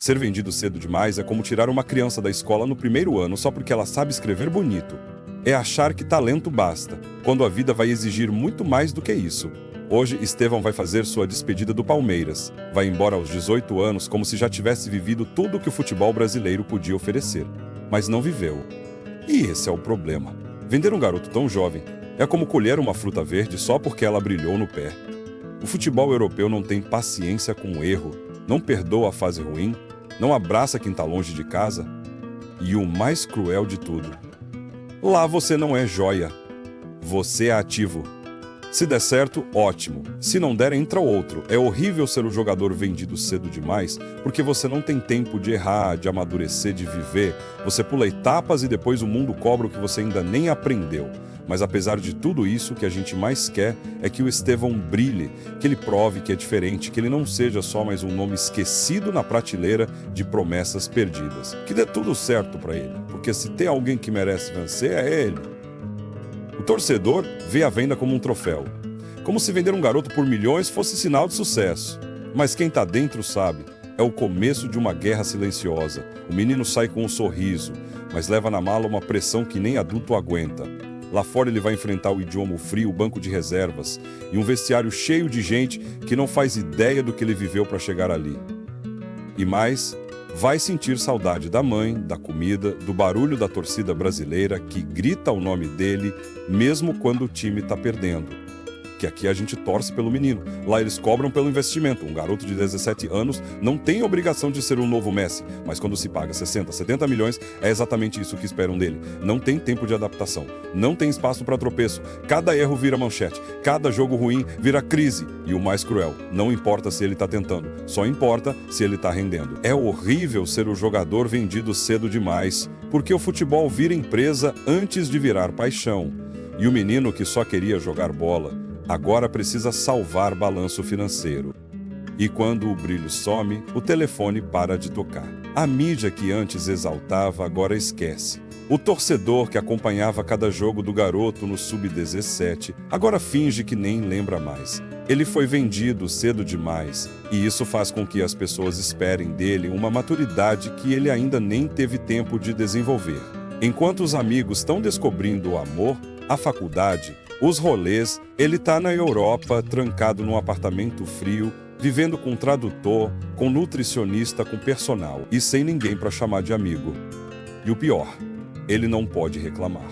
Ser vendido cedo demais é como tirar uma criança da escola no primeiro ano só porque ela sabe escrever bonito. É achar que talento basta, quando a vida vai exigir muito mais do que isso. Hoje, Estevão vai fazer sua despedida do Palmeiras. Vai embora aos 18 anos como se já tivesse vivido tudo o que o futebol brasileiro podia oferecer. Mas não viveu. E esse é o problema. Vender um garoto tão jovem é como colher uma fruta verde só porque ela brilhou no pé. O futebol europeu não tem paciência com o erro, não perdoa a fase ruim, não abraça quem está longe de casa. E o mais cruel de tudo: lá você não é joia, você é ativo. Se der certo, ótimo. Se não der, entra outro. É horrível ser o jogador vendido cedo demais, porque você não tem tempo de errar, de amadurecer, de viver. Você pula etapas e depois o mundo cobra o que você ainda nem aprendeu. Mas apesar de tudo isso, o que a gente mais quer é que o Estevão brilhe, que ele prove que é diferente, que ele não seja só mais um nome esquecido na prateleira de promessas perdidas. Que dê tudo certo para ele, porque se tem alguém que merece vencer, é ele. O torcedor vê a venda como um troféu, como se vender um garoto por milhões fosse sinal de sucesso. Mas quem tá dentro sabe, é o começo de uma guerra silenciosa. O menino sai com um sorriso, mas leva na mala uma pressão que nem adulto aguenta. Lá fora ele vai enfrentar o idioma frio, o banco de reservas e um vestiário cheio de gente que não faz ideia do que ele viveu para chegar ali. E mais, vai sentir saudade da mãe, da comida, do barulho da torcida brasileira que grita o nome dele, mesmo quando o time está perdendo. Que aqui a gente torce pelo menino, lá eles cobram pelo investimento. Um garoto de 17 anos não tem obrigação de ser um novo Messi, mas quando se paga 60, 70 milhões, é exatamente isso que esperam dele. Não tem tempo de adaptação, não tem espaço para tropeço, cada erro vira manchete, cada jogo ruim vira crise. E o mais cruel, não importa se ele está tentando, só importa se ele está rendendo. É horrível ser o jogador vendido cedo demais, porque o futebol vira empresa antes de virar paixão. E o menino que só queria jogar bola, agora precisa salvar balanço financeiro. E quando o brilho some, o telefone para de tocar. A mídia que antes exaltava, agora esquece. O torcedor que acompanhava cada jogo do garoto no Sub-17, agora finge que nem lembra mais. Ele foi vendido cedo demais, e isso faz com que as pessoas esperem dele uma maturidade que ele ainda nem teve tempo de desenvolver. Enquanto os amigos estão descobrindo o amor, a faculdade, os rolês, ele tá na Europa, trancado num apartamento frio, vivendo com tradutor, com nutricionista, com personal e sem ninguém para chamar de amigo. E o pior, ele não pode reclamar.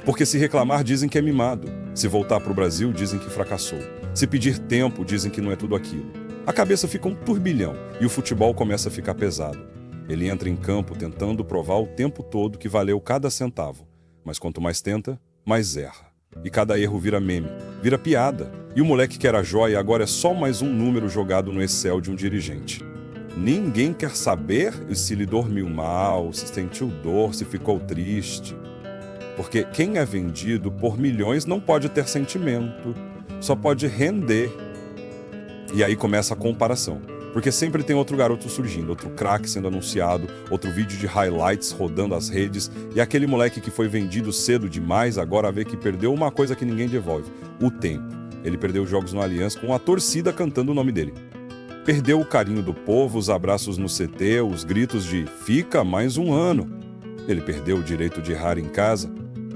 Porque se reclamar, dizem que é mimado. Se voltar pro Brasil, dizem que fracassou. Se pedir tempo, dizem que não é tudo aquilo. A cabeça fica um turbilhão e o futebol começa a ficar pesado. Ele entra em campo tentando provar o tempo todo que valeu cada centavo. Mas quanto mais tenta, mais erra. E cada erro vira meme, vira piada. E o moleque que era joia agora é só mais um número jogado no Excel de um dirigente. Ninguém quer saber se ele dormiu mal, se sentiu dor, se ficou triste. Porque quem é vendido por milhões não pode ter sentimento, só pode render. E aí começa a comparação. Porque sempre tem outro garoto surgindo, outro craque sendo anunciado, outro vídeo de highlights rodando as redes, e aquele moleque que foi vendido cedo demais agora vê que perdeu uma coisa que ninguém devolve: o tempo. Ele perdeu os jogos no Allianz com a torcida cantando o nome dele. Perdeu o carinho do povo, os abraços no CT, os gritos de "fica mais um ano". Ele perdeu o direito de errar em casa,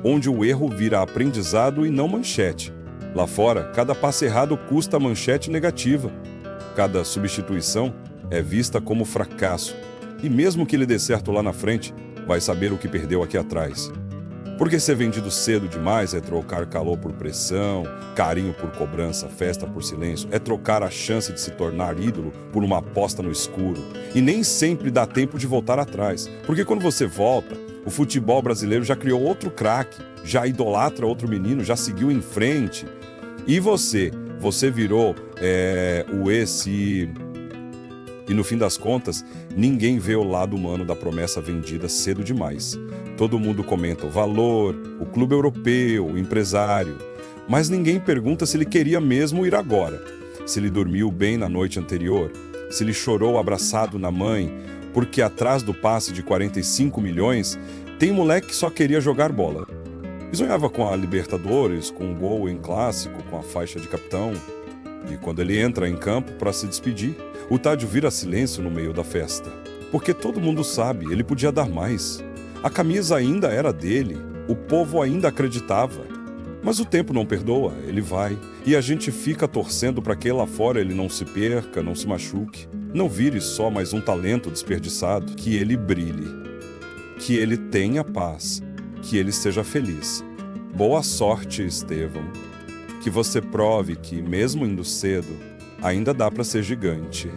onde o erro vira aprendizado e não manchete. Lá fora, cada passe errado custa manchete negativa. Cada substituição é vista como fracasso. E mesmo que ele dê certo lá na frente, vai saber o que perdeu aqui atrás. Porque ser vendido cedo demais é trocar calor por pressão, carinho por cobrança, festa por silêncio, é trocar a chance de se tornar ídolo por uma aposta no escuro. E nem sempre dá tempo de voltar atrás. Porque quando você volta, o futebol brasileiro já criou outro craque, já idolatra outro menino, já seguiu em frente. E você virou o esse... E no fim das contas, ninguém vê o lado humano da promessa vendida cedo demais. Todo mundo comenta o valor, o clube europeu, o empresário. Mas ninguém pergunta se ele queria mesmo ir agora. Se ele dormiu bem na noite anterior. Se ele chorou abraçado na mãe. Porque atrás do passe de 45 milhões, tem moleque que só queria jogar bola. E sonhava com a Libertadores, com um gol em clássico, com a faixa de capitão. E quando ele entra em campo para se despedir, o tádio vira silêncio no meio da festa. Porque todo mundo sabe, ele podia dar mais. A camisa ainda era dele, o povo ainda acreditava. Mas o tempo não perdoa, ele vai. E a gente fica torcendo para que lá fora ele não se perca, não se machuque. Não vire só mais um talento desperdiçado. Que ele brilhe. Que ele tenha paz. Que ele seja feliz. Boa sorte, Estevão. Que você prove que, mesmo indo cedo, ainda dá para ser gigante.